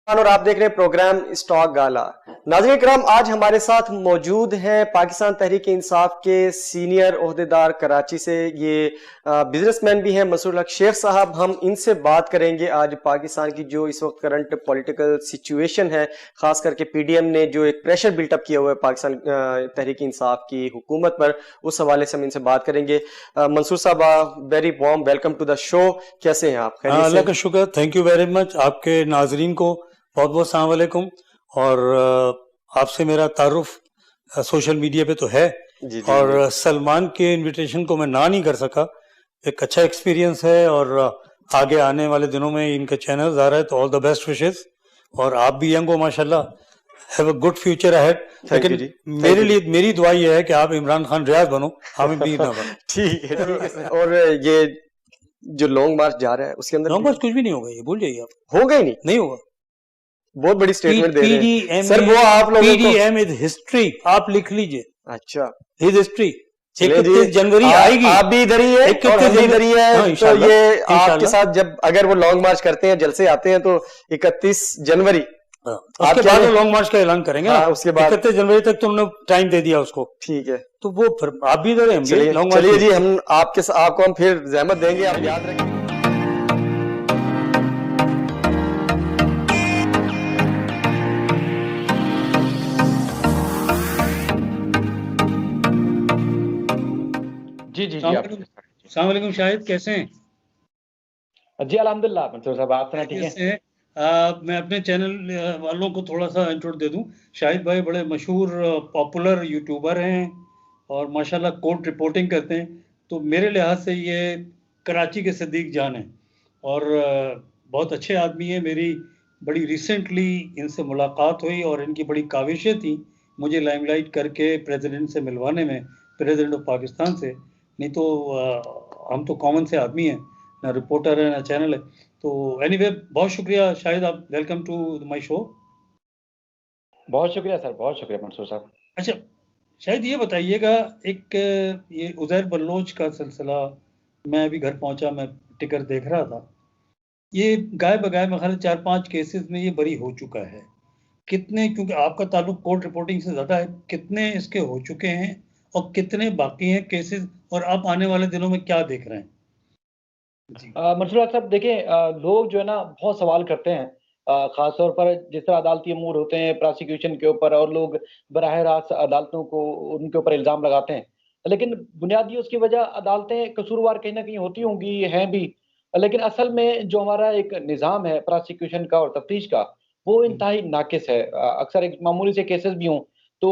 और आप देख रहे हैं प्रोग्राम स्टॉक गाला। नाज़रीन इकराम, आज हमारे साथ मौजूद हैं पाकिस्तान तहरीक इंसाफ के सीनियर ओहदेदार कराची से, ये बिजनेसमैन भी हैं, मंसूर हक शेख साहब। हम इनसे बात करेंगे आज पाकिस्तान की जो इस वक्त करंट पॉलिटिकल सिचुएशन है, खास करके पीडीएम ने जो एक प्रेशर बिल्टअप किया हुआ है पाकिस्तान तहरीक इंसाफ की हुकूमत पर, उस हवाले से हम इनसे बात करेंगे। मंसूर साहब, very warm welcome to the show. कैसे हैं आप? अल्लाह का शुक्र, थैंक यू वेरी मच। आपके नाजरीन को बहुत बहुत सलाम अलैकुम। और आपसे मेरा तारुफ सोशल मीडिया पे तो है जी, और सलमान के इनविटेशन को मैं ना नहीं कर सका। एक अच्छा एक्सपीरियंस है और आगे आने वाले दिनों में इनका चैनल आ रहा है, तो ऑल द बेस्ट विशेस। और आप भी यंग हो माशाल्लाह, have a good future ahead. लेकिन मेरे लिए मेरी दुआ ये है कि आप इमरान खान रियाज बनो, आमिर मीर ना बनो। ठीक है। और ये जो लॉन्ग मार्च जा रहा है उसके अंदर लॉन्ग मार्च कुछ भी नहीं होगा, ये भूल जाइए आप। होगा ही नहीं होगा। बहुत बड़ी स्टेटमेंट दे रहे हैं सर, वो आप लोगों को। पीडीएम इज हिस्ट्री, आप लिख लीजिए। अच्छा, इज हिस्ट्री। 31 जनवरी आएगी। आप भी इधर ही है और हम भी इधर ही है। हाँ, तो ये आपके साथ जब अगर वो लॉन्ग मार्च करते हैं, जलसे आते हैं, तो 31 जनवरी उसके बाद लॉन्ग मार्च का ऐलान करेंगे। हाँ, उसके बाद 31 जनवरी तक तुमने टाइम दे दिया उसको। ठीक है, तो वो फिर आप भी इधर हैं। चलिए जी, हम आपको हम फिर जहमत देंगे, आप याद रखें। जी जी जी। अस्सलाम वालेकुम शाहिद, कैसे हैं? जी अल्हम्दुलिल्लाह। मंसूर साहब आप सुना ठीक है? मैं अपने चैनल वालों को थोड़ा सा इंट्रो दे दूं। शाहिद भाई बड़े मशहूर पॉपुलर यूट्यूबर हैं और माशाल्लाह कोर्ट रिपोर्टिंग करते हैं। तो मेरे लिहाज से ये कराची के सदीक जान हैं और बहुत अच्छे आदमी हैं। मेरी बड़ी रिसेंटली इनसे मुलाकात हुई और इनकी बड़ी काविशें थी मुझे लाइमलाइट करके प्रेसिडेंट से मिलवाने में, प्रेसिडेंट ऑफ पाकिस्तान से। नहीं तो हम तो कॉमन से आदमी हैं, ना रिपोर्टर है ना चैनल है। तो एनीवे बहुत शुक्रिया शाहिद, आप वेलकम टू माय शो। बहुत शुक्रिया सर, बहुत शुक्रिया मंसूर साहब। अच्छा शाहिद, ये बताइएगा, एक ये उज़ैर बलोच का सिलसिला, मैं अभी घर पहुंचा, मैं टिकर देख रहा था। ये गाय बगाए में ख्याल 4-5 केसेस में ये बरी हो चुका है। कितने, क्योंकि आपका ताल्लुक कोर्ट रिपोर्टिंग से ज़्यादा है, कितने इसके हो चुके हैं और कितने बाकी हैं केसेस, और आप आने वाले दिनों में क्या देख रहे हैं? मंसूर साहब देखिए, लोग जो है ना बहुत सवाल करते हैं, खासतौर पर जिस तरह अदालती अमूर होते हैं प्रोसिक्यूशन के ऊपर, और लोग बराह रास्त अदालतों को उनके ऊपर इल्ज़ाम लगाते हैं। लेकिन बुनियादी उसकी वजह अदालतें कसूरवार कहीं ना कहीं होती होंगी, हैं भी। लेकिन असल में जो हमारा एक निज़ाम है प्रोसिक्यूशन का और तफ्तीश का, वो इंतहाई नाकिस है। अक्सर एक मामूली से केसेस भी हों तो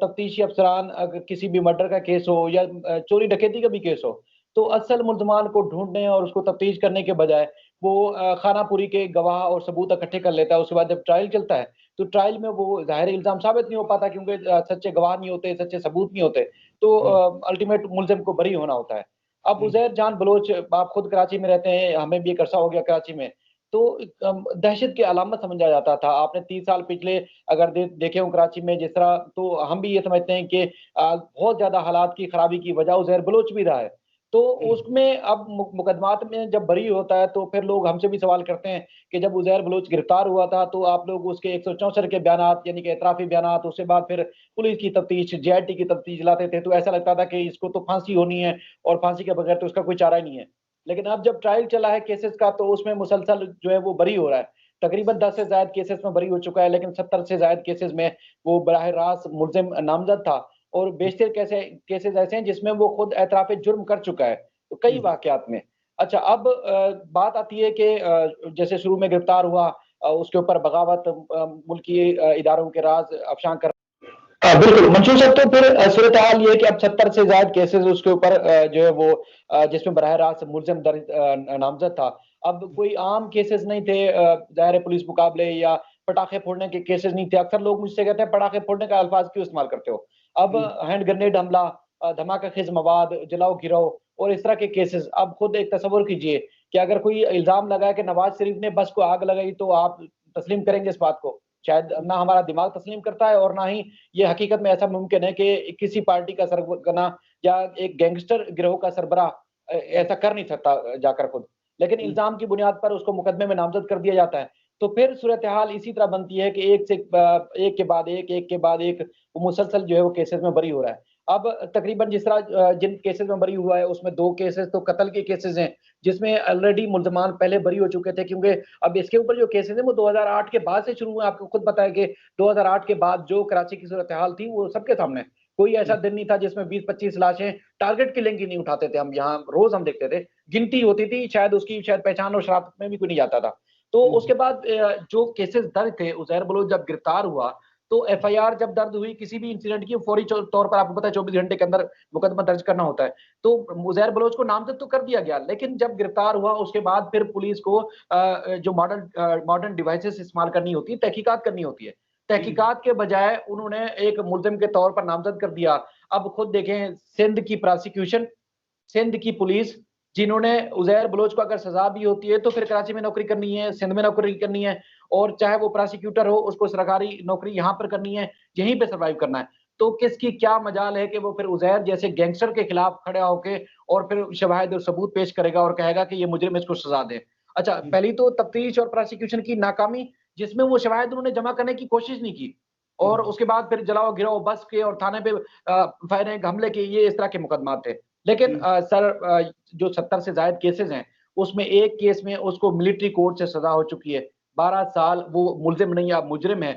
तफ्तीशी अफसरान, अगर किसी भी मर्डर का केस हो या चोरी डकैती का भी केस हो, तो असल मुल्ज़मान को ढूँढने और उसको तफ्तीश करने के बजाय वो खानापुरी के गवाह और सबूत इकट्ठे कर लेता है। उसके बाद जब ट्रायल चलता है, तो ट्रायल में वो ज़ाहिर इल्ज़ाम साबित नहीं हो पाता, क्योंकि सच्चे गवाह नहीं होते, सच्चे सबूत नहीं होते। तो अल्टीमेट मुल्ज़िम को बरी होना होता है। अब उज़ैर जान बलोच, आप खुद कराची में रहते हैं, हमें भी एक अरसा हो गया कराची में, तो दहशत की अलामत समझा जाता था। आपने 30 साल पिछले अगर देखे हों कराची में जिस तरह, तो हम भी ये समझते हैं कि बहुत ज़्यादा हालात की खराबी की वजह उज़ैर बलोच भी रहा है। तो उसमें अब मुकदमात में जब बरी होता है, तो फिर लोग हमसे भी सवाल करते हैं कि जब उज़ैर बलोच गिरफ्तार हुआ था, तो आप लोग उसके 164 के बयानात, यानी कि एतराफ़ी बयानात, उसके बाद फिर पुलिस की तफ्तीश, जेआईटी की तफ्तीश लाते थे, तो ऐसा लगता था कि इसको तो फांसी होनी है और फांसी के बगैर तो इसका कोई चारा ही नहीं है। लेकिन अब जब ट्रायल चला है केसेस का, तो उसमें मुसलसल जो है वो बरी हो रहा है। तकरीबन 10 से ज़ायद केसेस में बरी हो चुका है, लेकिन 70 से ज़ायद केसेस में वो बराह रास्त मुल्ज़िम नामज़द था। और बेशतर केसेस ऐसे हैं जिसमें वो खुद एतराफ़ जुर्म कर चुका है, तो कई वाक़यात में। अच्छा, अब बात आती है कि जैसे शुरू में गिरफ्तार हुआ, उसके ऊपर बगावत, मुल्की इदारों के राज़ अफ़शां कर। बिल्कुल मंसूर साहब, तो फिर सूरत हाल ये है कि अब 70 से ज़ायद केसेस उसके ऊपर जो है वो जिसमें बराह रास्त मुल्ज़िम नामज़द था। अब कोई आम केसेस नहीं थे, ज़ाहिर है पुलिस मुकाबले या पटाखे फोड़ने के केसेस नहीं थे। अक्सर लोग मुझसे कहते हैं पटाखे फोड़ने का अल्फाज क्यों इस्तेमाल करते हो? अब हैंड ग्रेनेड हमला, धमाका खेज़ मवाद, जलाओ गिराओ और इस तरह के केसेस। अब खुद एक तसव्वुर कीजिए कि अगर कोई इल्ज़ाम लगाए कि नवाज़ शरीफ ने बस को आग लगाई, तो आप तस्लीम करेंगे इस बात को? शायद ना हमारा दिमाग तस्लीम करता है, और ना ही ये हकीकत में ऐसा मुमकिन है कि किसी पार्टी का सरगना या एक गैंगस्टर गिरोह का सरबराह ऐसा कर नहीं सकता जाकर खुद। लेकिन इल्ज़ाम की बुनियाद पर उसको मुकदमे में नामज़द कर दिया जाता है। तो फिर सूरत हाल इसी तरह बनती है कि एक के बाद एक के बाद एक, वो मुसलसल जो है वो केसेस में बरी हो रहा है। अब तकरीबन जिस तरह जिन केसेस में बरी हुआ है उसमें 2 केसेस तो कत्ल के केसेस हैं, जिसमें ऑलरेडी मुल्ज़मान पहले बरी हो चुके थे, क्योंकि अब इसके ऊपर जो केसेस हैं वो 2008 के बाद से शुरू हुए हैं। आपको खुद पता है कि 2008 के बाद जो कराची की सूरत हाल थी वो सबके सामने है। कोई ऐसा दिन नहीं था जिसमें 20-25 लाशें, टारगेट किलिंग की नहीं उठाते थे हम, यहाँ रोज़ हम देखते थे। गिनती होती थी, शायद उसकी शायद पहचान और शनाख्त में भी कोई नहीं जाता था। तो उसके बाद जो केसेस दर्ज थे, उज़ैर बलोच जब गिरफ्तार हुआ, तो एफआईआर जब दर्ज हुई किसी भी इंसिडेंट की, फौरी तौर पर आपको पता है 24 घंटे के अंदर मुकदमा दर्ज करना होता है। तो उज़ैर बलोच को नामज़द तो कर दिया गया, लेकिन जब गिरफ्तार हुआ उसके बाद फिर पुलिस को जो मॉडर्न डिवाइसेस इस्तेमाल करनी होती है, तहकीकात करनी होती है। तहकीकात के बजाय उन्होंने एक मुल्ज़िम के तौर पर नामज़द कर दिया। अब खुद देखें, सिंध की पुलिस, जिन्होंने उज़ैर बलोच को अगर सज़ा भी होती है तो फिर कराची में नौकरी करनी है, सिंध में नौकरी करनी है, और चाहे वो प्रोसिक्यूटर हो उसको सरकारी नौकरी यहाँ पर करनी है, यहीं पे सर्वाइव करना है। तो किसकी क्या मजाल है कि वो फिर उज़ैर जैसे गैंगस्टर के खिलाफ खड़ा होके और फिर शवाहिद और सबूत पेश करेगा और कहेगा कि ये मुजरिम, इसको सज़ा दें। अच्छा, पहली तो तफ्तीश और प्रोसिक्यूशन की नाकामी, जिसमें वो शवाहिद उन्होंने जमा करने की कोशिश नहीं की, और उसके बाद फिर जलाओ-गिराओ बस के और थाने पे फायरिंग, हमले के, ये इस तरह के मुकदमात थे। लेकिन जो 70 से ज़ायद केसेज़ हैं, उसमें एक केस में उसको मिलिट्री कोर्ट से सज़ा हो चुकी है। 12 साल वो मुल्ज़िम नहीं, अब मुजरिम है।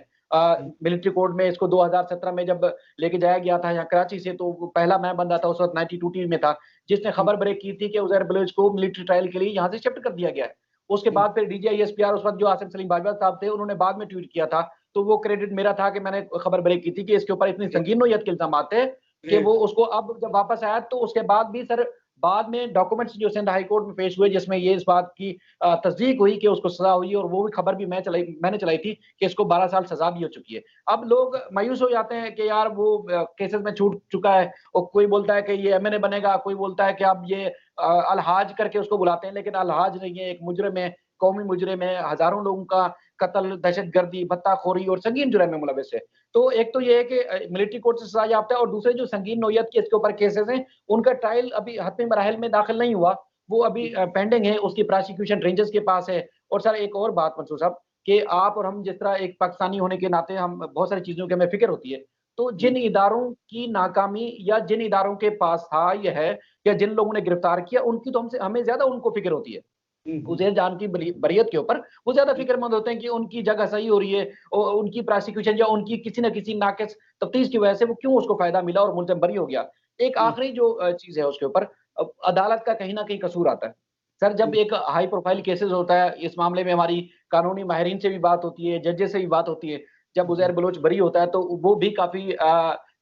मिलिट्री कोर्ट में इसको 2017 में जब लेके जाया गया था यहाँ कराची से, तो वो पहला मैं बंदा था उस वक़्त, 92 टीवी में था, जिसने खबर ब्रेक की थी कि उज़ैर बलोच को मिलिट्री ट्रायल के लिए यहाँ से शिफ्ट कर दिया गया है। उसके बाद फिर डीजीआईएसपीआर उस वक़्त जो आसिफ सलीम बाजवा साहब थे, उन्होंने बाद में ट्वीट किया था, तो वो क्रेडिट मेरा था कि मैंने खबर ब्रेक की थी कि इसके ऊपर इतनी संगीन नोयत के इल्ज़ामात थे कि वो उसको, अब जब वापस आया तो उसके बाद भी सर, बाद में डॉक्यूमेंट्स जो सिंध हाई कोर्ट में पेश हुए, जिसमें ये इस बात की तस्दीक हुई कि उसको सज़ा हुई, और वो भी खबर भी मैंने चलाई थी कि इसको 12 साल सज़ा भी हो चुकी है। अब लोग मायूस हो जाते हैं कि यार वो केसेस में छूट चुका है, और कोई बोलता है कि ये एमएनए बनेगा, कोई बोलता है कि अब ये अलहाज करके उसको बुलाते हैं, लेकिन अलहाज नहीं है, एक मुजरिम है, कौमी मुजरिम है, हज़ारों लोगों का कत्ल, दहशतगर्दी, भत्ताखोरी और संगीन जुर्म में मुलविस है। तो एक तो ये है कि मिलिट्री कोर्ट से सज़ा याफ्ता है, और दूसरे जो संगीन नोयत के इसके ऊपर केसेस हैं, उनका ट्रायल अभी हतमी मराहिल में दाखिल नहीं हुआ, वो अभी पेंडिंग है, उसकी प्रोसिक्यूशन रेंजर्स के पास है। और सर एक और बात मंसूर साहब, कि आप और हम जिस तरह एक पाकिस्तानी होने के नाते हम बहुत सारी चीज़ों की हमें फ़िक्र होती है। तो जिन इदारों की नाकामी, या जिन इदारों के पास था ये है, या जिन लोगों ने गिरफ्तार किया, उनकी तो हमें ज़्यादा उनको फ़िक्र होती है। उज़ैर जान की बरीयत के ऊपर वो ज़्यादा फ़िक्रमंद होते हैं कि उनकी जगह सही हो रही है, और उनकी प्रोसिक्यूशन या उनकी किसी न किसी नाक़िस तफ्तीश की वजह से वो क्यों उसको फ़ायदा मिला और मुल्ज़िम बरी हो गया। एक आखिरी जो चीज़ है उसके ऊपर, अदालत का कहीं न कहीं कसूर आता है। सर, जब एक हाई प्रोफ़ाइल केसेज़ होता है, इस मामले में हमारी कानूनी माहिरीन से भी बात होती है, जजेस से भी बात होती है। जब उज़ैर बलोच बरी होता है तो वो भी काफ़ी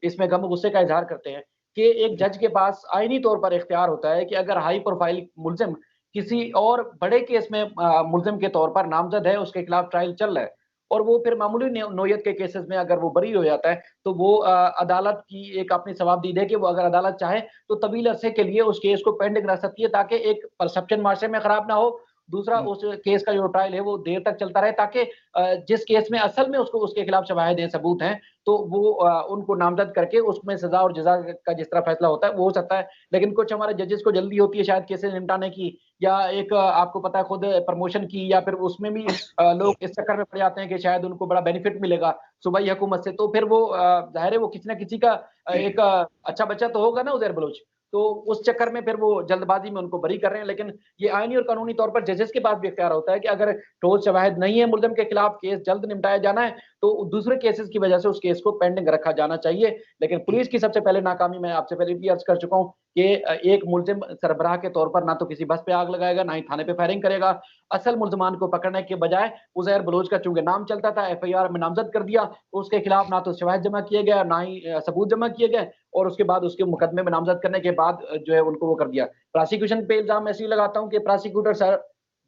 इसमें गम-गुस्से का इज़हार करते हैं कि एक जज के पास आईनी तौर पर इख्तियार होता है कि अगर हाई प्रोफ़ाइल मुल्ज़िम किसी और बड़े केस में मुल्ज़िम के तौर पर नामज़द है, उसके खिलाफ ट्रायल चल रहा है, और वो फिर मामूली नोयत के केसेस में अगर वो बरी हो जाता है, तो वो अदालत की एक अपनी सवाबदीद है कि वो अगर अदालत चाहे तो तवील अरसे के लिए उस केस को पेंडिंग रख सकती है, ताकि एक परसेप्शन माशरे में खराब ना हो। दूसरा, उस केस का जो ट्रायल है वो देर तक चलता रहे, ताकि जिस केस में असल में उसको उसके खिलाफ शवाहिद हैं, सबूत हैं, तो वो उनको नामज़द करके उसमें सज़ा और जज़ा का जिस तरह फैसला होता है वो हो सकता है। लेकिन कुछ हमारे जजेस को जल्दी होती है शायद केसेस निपटाने की, या एक आपको पता है खुद प्रमोशन की, या फिर उसमें भी लोग इस चक्कर में पड़ जाते हैं कि शायद उनको बड़ा बेनिफिट मिलेगा सूबाई हुकूमत से, तो फिर वो ज़ाहिर है वो किसी न किसी का एक अच्छा बच्चा तो होगा ना उज़ैर बलोच। तो उस चक्कर में फिर वो जल्दबाज़ी में उनको बरी कर रहे हैं, लेकिन ये आईनी और कानूनी तौर पर जजेस के पास भी इख्तियार होता है कि अगर ठोस शवाहिद नहीं है मुल्ज़िम के खिलाफ, केस जल्द निपटाया जाना है, तो दूसरे केसेस की वजह से उस केस को पेंडिंग रखा जाना चाहिए। लेकिन पुलिस की सबसे पहले नाकामी, मैं आपसे पहले भी अर्ज़ कर चुका हूँ कि एक मुल्ज़िम सरबराह के तौर पर ना तो किसी बस पे आग लगाएगा, ना ही थाने पे फायरिंग करेगा। असल मुल्ज़मान को पकड़ने के बजाय उज़ैर बलोच का चूँकि नाम चलता था, एफआईआर में नामज़द कर दिया, उसके खिलाफ ना तो शवाहिद जमा किए गए, ना ही सबूत जमा किए गए, और उसके बाद उसके मुकदमे में नामज़द करने के बाद जो है उनको वो कर दिया। प्रोसिक्यूशन पे इल्ज़ाम ऐसे ही लगाता हूँ कि प्रोसिक्यूटर सर,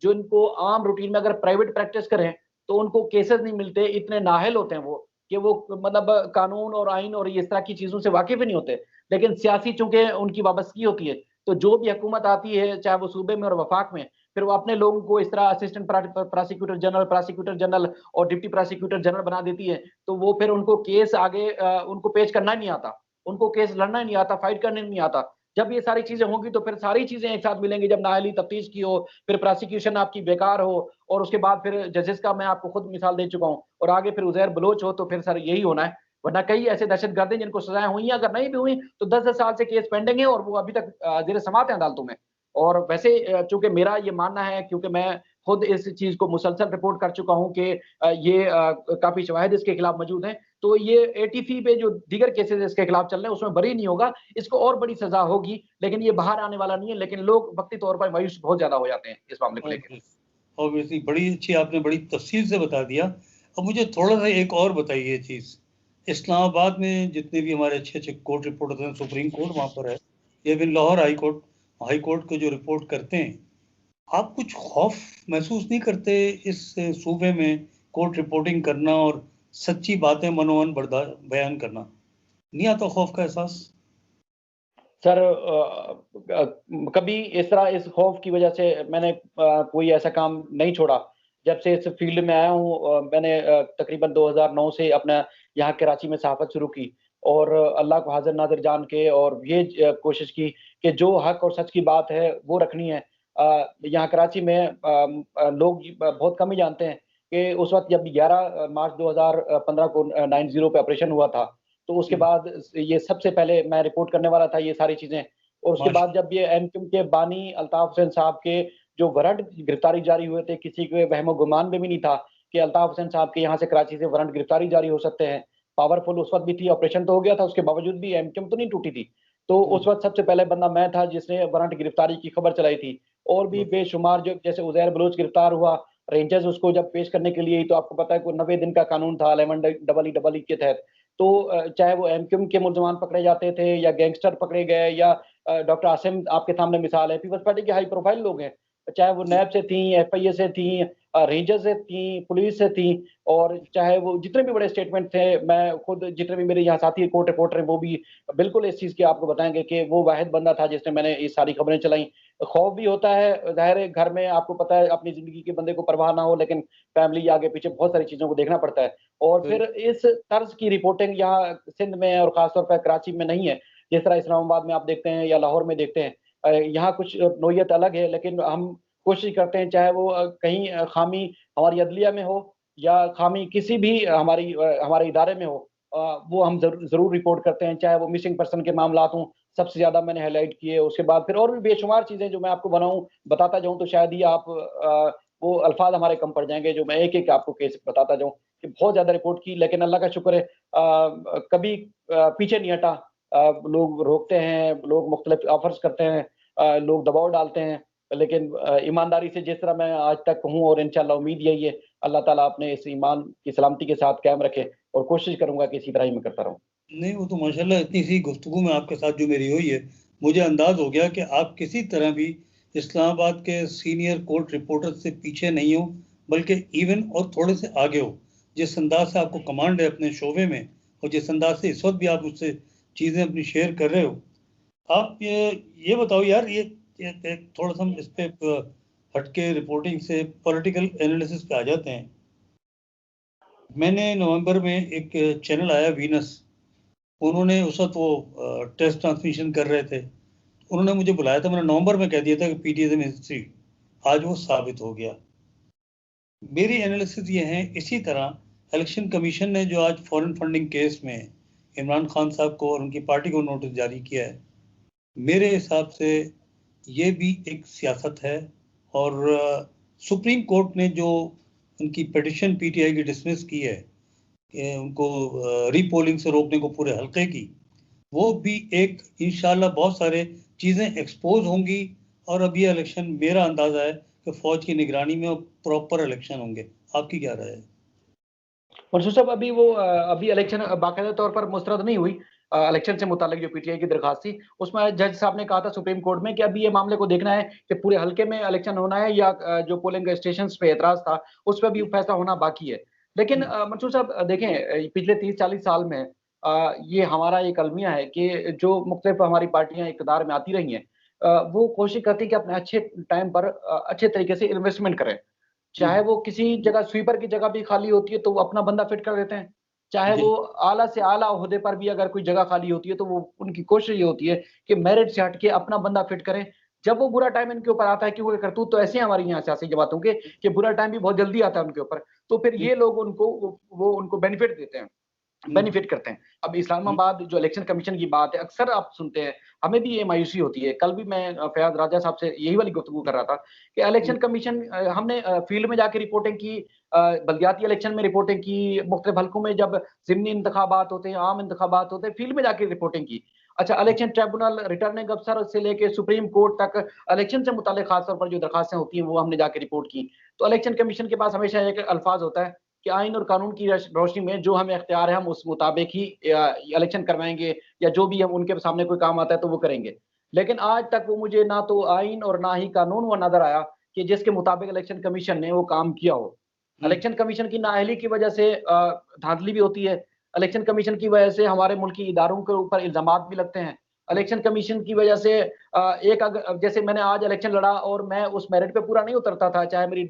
जो इनको आम रूटीन में अगर प्राइवेट प्रैक्टिस करें, तो उनको केसेज़ नहीं मिलते, इतने नाअहल होते हैं वो, कि वो मतलब कानून और आइन और इस तरह की चीज़ों से वाकिफ़ ही नहीं होते। लेकिन सियासी चूँकि उनकी वाबस्तगी होती है, तो जो भी हुकूमत आती है, चाहे वो सूबे में और वफाक में, फिर वो अपने लोगों को इस तरह असिस्टेंट प्रोसिक्यूटर जनरल और डिप्टी प्रोसिक्यूटर जनरल बना देती है। तो वो फिर उनको केस आगे उनको पेश करना ही नहीं आता। उनको केस लड़ना ही नहीं आता, फाइट करने नहीं आता। जब ये सारी चीजें होंगी तो फिर सारी चीजें एक साथ मिलेंगी, जब नाअहली तफ्तीश की हो, फिर प्रोसिक्यूशन आपकी बेकार हो, और उसके बाद फिर जजेस का मैं आपको खुद मिसाल दे चुका हूँ, और आगे फिर उजैर बलोच हो, तो फिर सर यही होना है। वरना कई ऐसे दहशतगर्द हैं जिनको सजाएं हुई हैं, अगर नहीं भी हुई तो 10-10 साल से केस पेंडिंग है और वो अभी तक जेर समात है अदालतों में। और वैसे चूंकि मेरा ये मानना है, क्योंकि मैं खुद इस चीज को मुसलसल रिपोर्ट कर चुका हूं कि ये काफी शवाहिद इसके खिलाफ मौजूद हैं, तो ये एटीफी पे जो दीगर केसेस इसके खिलाफ चल रहे हैं उसमें बरी नहीं होगा, इसको और बड़ी सजा होगी, लेकिन ये बाहर आने वाला नहीं है। लेकिन लोग वक्ती तौर पर मायूस बहुत ज्यादा हो जाते हैं इस मामले को लेकर। ऑब्वियसली बड़ी अच्छी आपने बड़ी तफसील से बता दिया। अब मुझे थोड़ा सा एक और बताइए ये चीज़, इस्लामाबाद में जितने भी हमारे अच्छे अच्छे कोर्ट रिपोर्टर हैं, सुप्रीम कोर्ट वहाँ पर है, या फिर लाहौर हाई कोर्ट को जो रिपोर्ट करते हैं, आप कुछ खौफ महसूस नहीं करते इस सूबे में कोर्ट रिपोर्टिंग करना और सच्ची बातें मनोवन बयान करना? नहीं आता खौफ का एहसास? सर कभी इस तरह इस खौफ की वजह से मैंने कोई ऐसा काम नहीं छोड़ा। जब से इस फील्ड में आया हूँ, मैंने तकरीबन 2009 से अपना यहाँ कराची में सहाफ़त शुरू की, और अल्लाह को हाज़िर नाज़िर जान के और ये कोशिश की कि जो हक़ और सच की बात है वो रखनी है। यहाँ कराची में लोग बहुत कम ही जानते हैं कि उस वक़्त जब 11 मार्च 2015 को 90 पे ऑपरेशन हुआ था, तो उसके बाद ये सबसे पहले मैं रिपोर्ट करने वाला था ये सारी चीज़ें। और उसके बाद जब ये एमक्यूम के बानी अल्ताफ हुसैन साहब के जो वारंट गिरफ्तारी जारी हुए थे, किसी के वहमो-गुमान में भी नहीं था कि अल्ताफ हुसैन साहब के यहाँ से कराची से वारंट गिरफ्तारी जारी हो सकते हैं। पावरफुल उस वक़्त भी थी, ऑपरेशन तो हो गया था, उसके बावजूद भी एमक्यूम तो नहीं टूटी थी। तो उस वक़्त सबसे पहले बंदा मैं था जिसने वारंट गिरफ्तारी की खबर चलाई थी। और भी बेशुमार, जो जैसे उज़ैर बलोच गिरफ्तार हुआ, रेंजर्स उसको जब पेश करने के लिए, तो आपको पता है कोई 90 दिन का कानून था 11 के तहत। तो चाहे वो एमक्यूम के मुल्ज़मान पकड़े जाते थे या गैंगस्टर पकड़े गए, या डॉक्टर आसिम आपके सामने मिसाल है, पीपल्स पार्टी के हाई प्रोफाइल लोग हैं। चाहे वो नैब से थीं, एफआईए से थीं, रेंजर्स से थीं, पुलिस से थीं, और चाहे वो जितने भी बड़े स्टेटमेंट थे, मैं खुद जितने भी मेरे यहाँ साथी कोर्ट रिपोर्टर हैं, वो भी बिल्कुल इस चीज़ की आपको बताएँगे कि वो वाहिद बंदा था जिसने मैंने ये सारी खबरें चलाई। खौफ भी होता है, ज़ाहिर है घर में आपको पता है अपनी ज़िंदगी के बंदे को परवाह ना हो, लेकिन फैमिली आगे पीछे बहुत सारी चीज़ों को देखना पड़ता है। और फिर इस तर्ज की रिपोर्टिंग यहाँ सिंध में और ख़ास तौर पर कराची में नहीं है, जिस तरह इस्लामाबाद में आप देखते हैं या लाहौर में देखते हैं। यहाँ कुछ नोयत अलग है, लेकिन हम कोशिश करते हैं, चाहे वो कहीं खामी हमारी अदलिया में हो या खामी किसी भी हमारे इदारे में हो, वो हम ज़रूर रिपोर्ट करते हैं, चाहे वो मिसिंग पर्सन के मामलात हों, सबसे ज़्यादा मैंने हाइलाइट किए। उसके बाद फिर और भी बेशुमार चीज़ें जो मैं आपको बताता जाऊँ तो शायद ही आप वो अल्फ़ाज़ हमारे कम पड़ जाएँगे, जो मैं एक-एक आपको केस बताता जाऊँ कि बहुत ज़्यादा रिपोर्ट की, लेकिन अल्लाह का शुक्र है कभी पीछे नहीं हटा। लोग रोकते हैं, लोग मुख्तलिफ ऑफ़र्स करते हैं, लोग दबाव डालते हैं, लेकिन ईमानदारी से जिस तरह मैं आज तक हूँ, और इंशाअल्लाह उम्मीद यही है, अल्लाह ताला अपने इस ईमान की सलामती के साथ कायम रखे, और कोशिश करूँगा कि इसी तरह ही मैं करता रहूँ। नहीं, वो तो माशाल्लाह इतनी सी गुफ्तगू में आपके साथ जो मेरी हुई है, मुझे अंदाज़ हो गया कि आप किसी तरह भी इस्लामाबाद के सीनियर कोर्ट रिपोर्टर से पीछे नहीं हो, बल्कि इवन और थोड़े से आगे हो। जिस अंदाज़ से आपको कमांड है अपने शोबे में, और जिस अंदाज़ से इस वक़्त भी आप मुझसे चीज़ें अपनी शेयर कर रहे हो, आप ये बताओ यार, ये थोड़ा-सा हम इस पे हट के रिपोर्टिंग से पॉलिटिकल एनालिसिस पे आ जाते हैं। मैंने नवंबर में एक चैनल आया वीनस, उन्होंने उस वक़्त वो टेस्ट ट्रांसमिशन कर रहे थे। उन्होंने मुझे बुलाया था, मैंने नवंबर में कह दिया था कि पीटीआई हिस्ट्री, आज वो साबित हो गया। मेरी एनालिसिस ये है, इसी तरह इलेक्शन कमीशन ने जो आज फॉरेन फंडिंग केस में इमरान खान साहब को और उनकी पार्टी को नोटिस जारी किया है, मेरे हिसाब से ये भी एक सियासत है। और सुप्रीम कोर्ट ने जो उनकी पिटीशन पीटीआई की डिसमिस की है कि उनको रीपोलिंग से रोकने को पूरे हल्के की, वो भी एक इंशाल्लाह बहुत सारे चीज़ें एक्सपोज होंगी। और अब ये इलेक्शन, मेरा अंदाज़ा है कि फ़ौज की निगरानी में प्रॉपर इलेक्शन होंगे। आपकी क्या राय है? मंसूर साहब, अभी इलेक्शन बाकायदा तौर पर मुस्तरद नहीं हुई। इलेक्शन से मुताल्लिक जो पीटीआई की दरखास्त थी, उसमें जज साहब ने कहा था सुप्रीम कोर्ट में कि अभी ये मामले को देखना है कि पूरे हल्के में इलेक्शन होना है, या जो पोलिंग स्टेशंस पे एतराज़ था, उस पे भी फैसला होना बाकी है। लेकिन मंसूर साहब देखें, पिछले 30-40 साल में ये हमारा एक अलमिया है कि जो मुख्तलिफ हमारी पार्टियाँ इक़्तिदार में आती रही हैं, वो कोशिश करती हैं कि अपने अच्छे टाइम पर अच्छे तरीके से इन्वेस्टमेंट करें। चाहे वो किसी जगह स्वीपर की जगह भी खाली होती है, तो वो अपना बंदा फिट कर देते हैं। चाहे वो आला से आला ओहदे पर भी अगर कोई जगह खाली होती है तो वो उनकी कोशिश ये होती है कि मेरिट से हट के अपना बंदा फिट करें। जब वो बुरा टाइम इनके ऊपर आता है, क्योंकि करतूत तो ऐसे हैं हमारी यहाँ सियासी जमातों के कि बुरा टाइम भी बहुत जल्दी आता है उनके ऊपर, तो फिर ये लोग उनको बेनिफिट देते हैं, बेनिफिट करते हैं। अब इस्लामाबाद जो इलेक्शन कमीशन की बात है, अक्सर आप सुनते हैं, हमें भी ये मायूसी होती है। कल भी मैं फयाज राजा साहब से यही वाली गुफ्तगू कर रहा था कि इलेक्शन कमीशन, हमने फील्ड में जाके रिपोर्टिंग की, बल्दियाती इलेक्शन में रिपोर्टिंग की, मुख्तलिफ हल्कों में जब ज़िमनी इंतखाबात होते हैं, आम इंतखाबात होते हैं, फील्ड में जाके रिपोर्टिंग की। अच्छा, इलेक्शन ट्रिब्यूनल, रिटर्निंग अफसर से लेके सुप्रीम कोर्ट तक इलेक्शन से मुताल्लिक खास तौर पर जो दरखास्तें होती हैं वो हमने जाके रिपोर्ट की। तो इलेक्शन कमीशन के पास हमेशा एक अल्फाज होता है कि आइन और कानून की रोशनी में जो हमें इख्तियार है हम उस मुताबिक ही इलेक्शन करवाएंगे, या जो भी हम उनके सामने कोई काम आता है तो वो करेंगे। लेकिन आज तक वो मुझे ना तो आइन और ना ही कानून वो नजर आया कि जिसके मुताबिक इलेक्शन कमीशन ने वो काम किया हो। इलेक्शन कमीशन की नाअहली की वजह से धांधली भी होती है। इलेक्शन कमीशन की वजह से हमारे मुल्की इदारों के ऊपर इल्जामात भी लगते हैं। इलेक्शन कमीशन की वजह से एक अगर जैसे मैंने आज इलेक्शन लड़ा और मैं उस मेरिट पे पूरा नहीं उतरता था, चाहे मेरी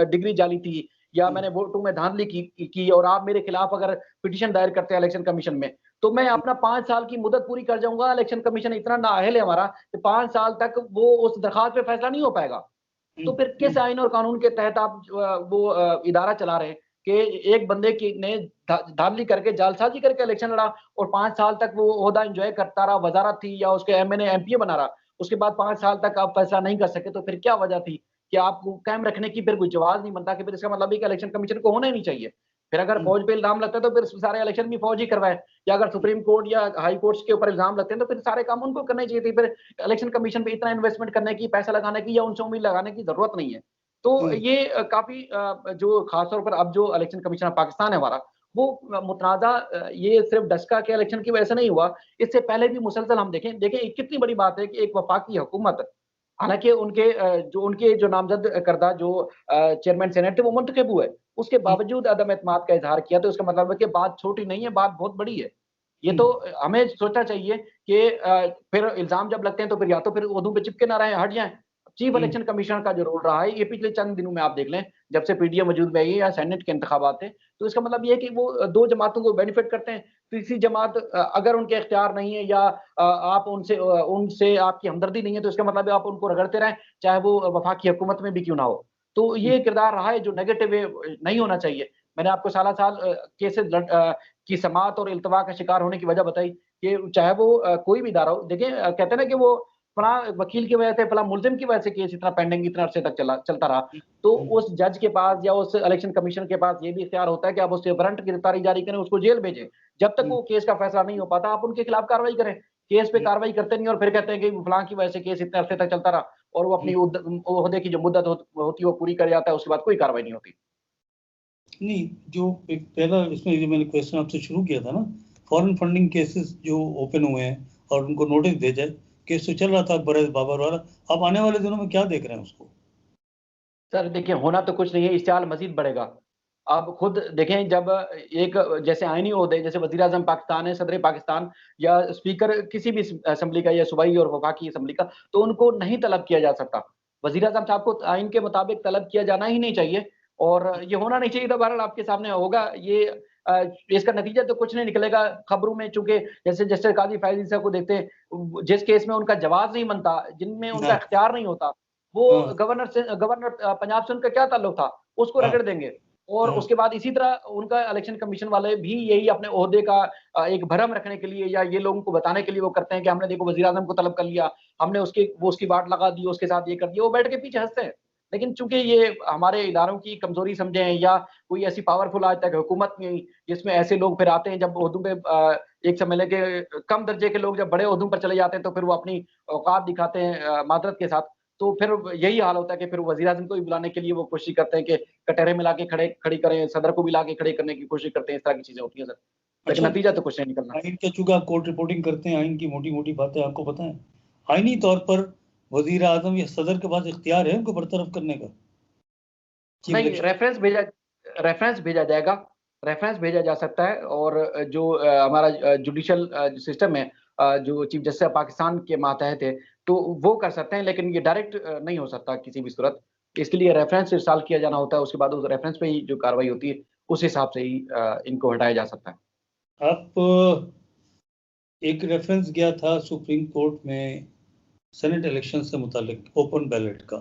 डिग्री जाली थी या मैंने वोटों में धांधली की और आप मेरे खिलाफ अगर पिटीशन दायर करते हैं इलेक्शन कमीशन में, तो मैं अपना 5 साल की मुद्दत पूरी कर जाऊंगा। इलेक्शन कमीशन इतना नाअहल है हमारा कि 5 साल तक वो उस दरखास्त पे फैसला नहीं हो पाएगा। तो फिर किस आइन और कानून के तहत आप इदारा चला रहे हैं कि एक बंदे की ने धांधली करके, जालसाजी करके इलेक्शन लड़ा और 5 साल तक वो ओहदा एंजॉय करता रहा, वजारत थी या उसके एमएनए एमपीए बना रहा, उसके बाद 5 साल तक आप फैसला नहीं कर सके, तो फिर क्या वजह थी कि आपको कायम रखने की? फिर कोई जवाब नहीं बनता कि फिर इसका मतलब है कि इलेक्शन कमीशन को होना ही नहीं चाहिए। फिर अगर फौज पे इल्जाम लगता है तो फिर सारे इलेक्शन भी फौज ही करवाए, या अगर सुप्रीम कोर्ट या हाई कोर्ट्स के ऊपर इल्जाम लगते हैं तो फिर सारे काम उनको करने चाहिए थे। फिर इलेक्शन कमीशन पे इतना इन्वेस्टमेंट करने की, पैसा लगाने की या उनसे उम्मीद लगाने की जरूरत नहीं है। तो ये काफी जो खासतौर पर अब जो इलेक्शन कमीशन ऑफ पाकिस्तान है हमारा, वो मुतनाज़ा, ये सिर्फ डस्का के इलेक्शन की वजह से नहीं हुआ, इससे पहले भी मुसलसल हम देखें देखें कितनी बड़ी बात है कि एक वफाकी हुकूमत, हालांकि उनके जो नामजद करदा जो चेयरमैन सेनेट थे वो मुंतखब हुए, उसके बावजूद अदम एतमाद का इजहार किया, तो इसका मतलब है कि बात छोटी नहीं है, बात बहुत बड़ी है। ये तो हमें सोचना चाहिए कि फिर इल्जाम जब लगते हैं तो फिर या तो फिर ओहदों पे चिपके ना रहे, हट जाएं। चीफ इलेक्शन कमीशनर का जो रोल रहा है, ये पिछले चंद दिनों में आप देख लें, जब से पीडीएम वजूद में आई है या सेनेट के इंतखाबात थे, तो इसका मतलब ये है कि वो 2 जमातों को बेनिफिट करते हैं। तीसरी जमात अगर उनके इख्तियार नहीं है या आप उनसे आपकी हमदर्दी नहीं है, तो इसका मतलब है आप उनको रगड़ते रहें, चाहे वो वफाकी हुकूमत में भी क्यों ना हो। तो ये किरदार रहा है जो नेगेटिव है, नहीं होना चाहिए। मैंने आपको साल-साल केसेस की समाअत और इल्तवा का शिकार होने की वजह बताई कि चाहे वो कोई भी इदारा हो। देखिए, कहते हैं ना कि वो फलां वकील की वजह से, फलां मुल्ज़िम की वजह से केस इतना पेंडिंग इतना अरसे तक चलता रहा। तो उस जज के पास या उस इलेक्शन कमीशन के पास ये भी इख्तियार होता है कि आप उससे वारंट गिरफ्तारी जारी करें, उसको जेल भेजें। जब तक वो केस का फैसला नहीं हो पाता, आप उनके खिलाफ कार्रवाई करें। केस पे कार्रवाई करते नहीं और फिर कहते हैं कि फलां की वजह से केस इतने अरसे तक चलता रहा, और वो अपनी ओहदे की जो मुद्दत होती है वो पूरी कर जाता है, उसके बाद कोई कार्रवाई नहीं होती। नहीं, जो एक पहला इसमें जो मैंने क्वेश्चन आपसे शुरू किया था ना, फॉरेन फंडिंग केसेस जो ओपन हुए हैं और उनको नोटिस दे जाए, केस तो चल रहा था बरस बाबर वाला, अब आने वाले दिनों में क्या देख रहे हैं उसको? सर देखिए, होना तो कुछ नहीं है, इश्तियाल मजीद बढ़ेगा। आप खुद देखें, जब एक जैसे आईनी ओहदे, जैसे वज़ीर आज़म पाकिस्तान है, सदर पाकिस्तान या स्पीकर किसी भी असेंबली का या सूबाई और वफाकी असेंबली का, तो उनको नहीं तलब किया जा सकता। वज़ीर आज़म साहब को आइन के मुताबिक तलब किया जाना ही नहीं चाहिए, और ये होना नहीं चाहिए। तो बहरहाल आपके सामने होगा ये, इसका नतीजा तो कुछ नहीं निकलेगा। खबरों में चूँकि जैसे जस्टिस काज़ी फैज़ ईसा को देखते हैं, जिस केस में उनका जवाज़ नहीं बनता, जिनमें उनका हाँ, इख्तियार नहीं होता, वो हाँ, गवर्नर पंजाब से उनका क्या ताल्लुक था, उसको हाँ, रगड़ देंगे। और हाँ, उसके बाद इसी तरह उनका इलेक्शन कमीशन वाले भी यही अपने ओहदे का एक भरम रखने के लिए या ये लोगों को बताने के लिए वो करते हैं कि हमने देखो वज़ीर आज़म को तलब कर लिया, हमने उसकी बाट लगा दी, उसके साथ ये कर दिया, वो बैठ के पीछे हँसते हैं। लेकिन चूँकि ये हमारे इदारों की कमज़ोरी समझे हैं, या कोई ऐसी पावरफुल आज तक हुकूमत नहीं, जिसमें ऐसे लोग फिर आते हैं जब ओहदों पे एक समय लेके कम दर्जे के लोग जब बड़े ओहदों पर चले जाते हैं, तो फिर वो अपनी औकात दिखाते हैं मादरत के साथ। तो फिर यही हाल होता है कि फिर वज़ीर आज़म को भी बुलाने के लिए वो कोशिश करते हैं कि कटहरे में लाके खड़ी करें, सदर को भी लाके खड़े करने की कोशिश करते हैं, इस तरह की चीज़ें होती हैं सर। लेकिन अच्छा, नतीजा तो कुछ नहीं निकलना। आइन का चूंकि आप कोर्ट रिपोर्टिंग करते हैं, आइन की मोटी मोटी बातें आपको पता है, आइनी तौर पर वजीर आजम या सदर के पास इख्तियार है उनको बरतरफ करने का? चीफ नहीं, इलेक्शन रेफरेंस भेजा जा सकता है, और जो हमारा जुडिशियल सिस्टम है, जो चीफ जस्टिस ऑफ पाकिस्तान के मातहत है, तो वो कर सकते हैं, लेकिन ये डायरेक्ट नहीं हो सकता किसी भी सूरत। इसके लिए रेफरेंस इरसाल किया जाना होता है, उसके बाद उस रेफरेंस पे ही जो कार्रवाई होती है, उस हिसाब से ही इनको हटाया जा सकता है। आप एक रेफरेंस गया था सुप्रीम कोर्ट में सेनेट इलेक्शन से मुतालिक ओपन बैलेट का।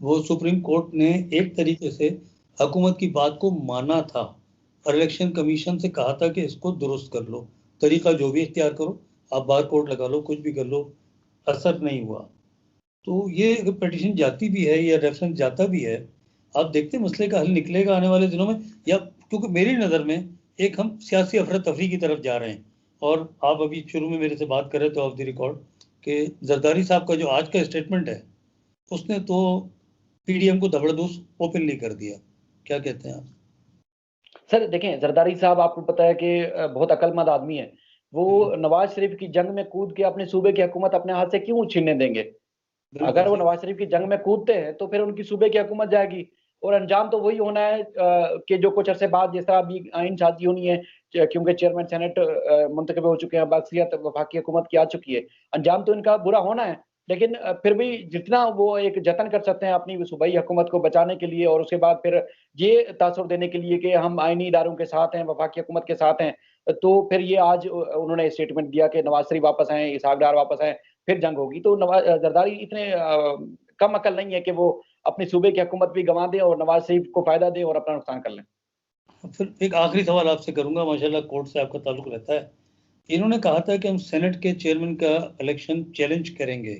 वो सुप्रीम कोर्ट ने एक तरीके से हुकूमत की बात को माना था और इलेक्शन कमीशन से कहा था कि इसको दुरुस्त कर लो, तरीका जो भी इख्तियार करो, आप बार कोड लगा लो, कुछ भी कर लो, असर नहीं हुआ। तो ये अगर पिटीशन जाती भी है या रेफरेंस जाता भी है, आप देखते मसले का हल निकलेगा आने वाले दिनों में, या क्योंकि मेरी नज़र में एक हम सियासी अफरा तफरी की तरफ जा रहे हैं। और आप अभी शुरू में मेरे से बात कर रहे थे ऑफ द रिकॉर्ड कि जरदारी साहब का जो आज का स्टेटमेंट है, उसने तो पीडीएम को दबड़दूस ओपनली कर दिया। क्या कहते हैं आप? सर देखें, जरदारी साहब आपको पता है कि बहुत अक्लमंद आदमी है। वो नवाज शरीफ की जंग में कूद के अपने सूबे की हुकूमत अपने हाथ से क्यों छीनने देंगे? अगर वो नवाज शरीफ की जंग में कूदते हैं तो फिर उनकी सूबे की हुकूमत जाएगी और अंजाम तो वही होना है कि जो कुछ अरसे बाद जिस तरह अभी आइन साजी होनी है, क्योंकि चेयरमैन सेनेट मुंतखब हो चुके हैं, बाकसियत वफाकी हुकूमत की आ चुकी है, अंजाम तो इनका बुरा होना है। लेकिन फिर भी जितना वो एक जतन कर सकते हैं अपनी सूबाई हुकूमत को बचाने के लिए और उसके बाद फिर ये तासुर देने के लिए कि हम आइनी इदारों के साथ हैं, वफाकी हुकूमत के साथ हैं, तो फिर ये आज उन्होंने स्टेटमेंट दिया कि नवाज शरीफ वापस आए, इसहाक डार वापस आए, फिर जंग होगी। तो जरदारी इतने कम अकल नहीं है कि वो अपने सूबे की हुकूमत भी गंवा दें और नवाज शरीफ को फायदा दें और अपना नुकसान कर लें। फिर एक आखिरी सवाल आपसे करूंगा, माशाल्लाह कोर्ट से आपका ताल्लुक रहता है। इन्होंने कहा था कि हम सेनेट के चेयरमैन का इलेक्शन चैलेंज करेंगे।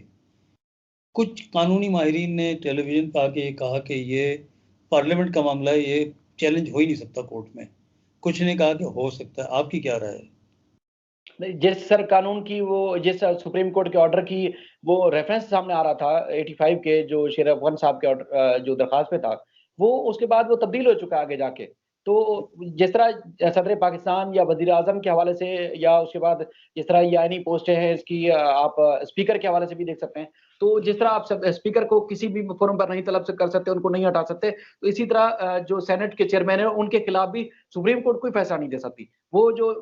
कुछ कानूनी माहिरीन ने टेलीविजन पर आके ये कहा कि ये पार्लियामेंट का मामला है, ये चैलेंज हो ही नहीं सकता कोर्ट में। कुछ ने कहा कि हो सकता है। आपकी क्या राय है? जिस सर कानून की वो जिस सुप्रीम कोर्ट के ऑर्डर की वो रेफरेंस सामने आ रहा था 85 के जो शेर अफगान साहब के ऑर्डर जो दरखास्त पे था, वो उसके बाद वो तब्दील हो चुका है आगे जाके। तो जिस तरह सदर पाकिस्तान या वजीर आजम के हवाले से या उसके बाद जिस तरह ये आईनी पोस्टें हैं इसकी आप स्पीकर के हवाले से भी देख सकते हैं। तो जिस तरह आप स्पीकर को किसी भी फोरम पर नहीं तलब कर सकते, उनको नहीं हटा सकते, तो इसी तरह जो सेनेट के चेयरमैन है उनके खिलाफ भी सुप्रीम कोर्ट कोई फैसला नहीं दे सकती। वो जो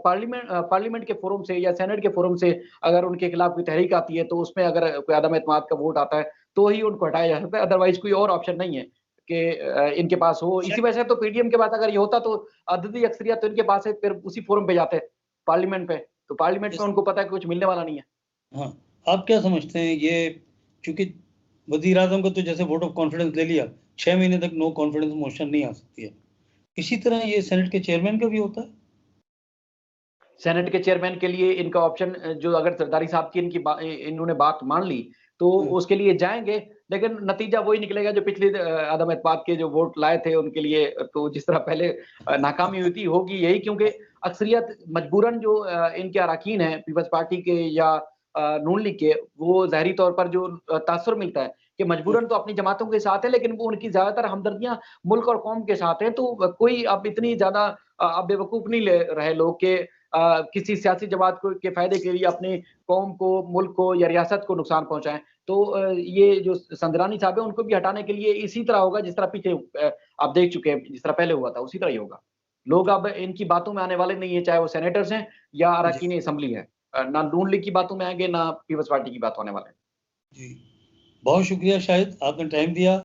पार्लियामेंट के फोरम से या सेनेट के फोरम से अगर उनके खिलाफ कोई तहरीक आती है तो उसमें अगर कोई अदम एतमाद का वोट आता है तो ही उनको हटाया जा सकता है, अदरवाइज कोई और ऑप्शन नहीं है कि इनके पास हो। इसी वजह से तो पीडीएम के बाद अगर ये होता तो अददी अक्सरियत तो इनके पास है, फिर उसी फोरम पे जाते हैं पार्लियामेंट पे, तो पार्लियामेंट में उनको पता है कि कुछ मिलने वाला नहीं है। हाँ, आप क्या समझते हैं ये, क्योंकि वजीर आजम का तो जैसे वोट ऑफ कॉन्फिडेंस ले लिया, 6 महीने तक नो कॉन्फिडेंस मोशन नहीं आ सकती है, इसी तरह ये सेनेट के चेयरमैन का भी होता है? सेनेट के चेयरमैन के लिए इनका ऑप्शन जो अगर जरदारी साहब की इन्होंने बात मान ली तो उसके लिए जाएंगे, लेकिन नतीजा वही निकलेगा जो पिछले अदम एतमाद के जो वोट लाए थे उनके लिए। तो जिस तरह पहले नाकामी हुई थी होगी यही, क्योंकि अक्सरियत मजबूरन जो इनके अरकान हैं पीपल्स पार्टी के या नून लीग के, वो ज़ाहिरी तौर पर जो तासुर मिलता है कि मजबूरन तो अपनी जमातों के साथ है, लेकिन वो उनकी ज़्यादातर हमदर्दियाँ मुल्क और कौम के साथ हैं। तो कोई अब इतनी ज़्यादा अब बेवकूफ़ नहीं ले रहे लोग कि किसी सियासी जमात को के फ़ायदे के लिए अपनी कौम को, मुल्क को या रियासत को नुकसान पहुँचाएँ। तो ये जो संदरानी साहब है उनको भी हटाने के लिए इसी तरह होगा जिस तरह पीछे आप देख चुके हैं, जिस तरह पहले हुआ था उसी तरह ही होगा। लोग अब इनकी बातों में आने वाले नहीं है, चाहे वो सेनेटर्स हैं या जी अरकान असेंबली है। ना नून लीग की बातों में आएँगे, ना पीपल्स पार्टी की बात होने वाले हैं। जी, बहुत शुक्रिया शाहिद, आपने टाइम दिया।